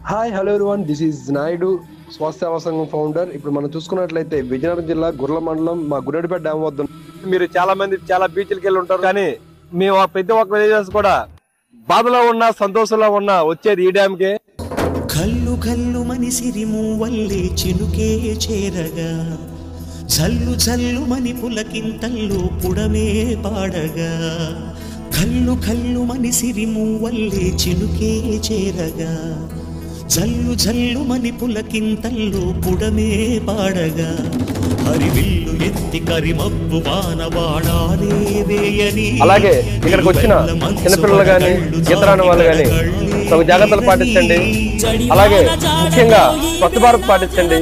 Hi hello everyone, this is Naidu, Swasthya Seva Sangham founder. ఇప్పుడు మనం చూసుకున్నట్లయితే విజయనగరం జిల్లా గుర్ల మండలం మా గుర్రెడిపేట డ్యామ్ వద్ద మీరు చాలా మంది చాలా బీచ్లకి వెళ్ళి ఉంటారు, కానీ మేము ప్రతి ఒక్క విలేజెస్ కూడా బాధలో ఉన్నా సంతోషంలో ఉన్నా వచ్చేది ఈ డ్యామ్ కే. కల్లు కల్లు మని సిరిము వల్లే చినుకే చేరగా, జల్లు జల్లు మని పులకింతల్లు పుడమే పాడగా. కల్లు కల్లు మని సిరిము వల్లే చినుకే చేరగా, జల్లు జల్లు మని పులకింతల్లు పుడమే పాడగా. హరివిల్లు ఎత్తి కరిమబ్బు వానవాడాలే వేయని. అలాగే ఇక్కడికి వచ్చిన చిన్నపిల్లలు కానీ ఈతరాని వాళ్ళు కానీ తగు జాగ్రత్తలు పాటించండి. అలాగే ముఖ్యంగా స్వచ్ఛ భారత్ పాటించండి.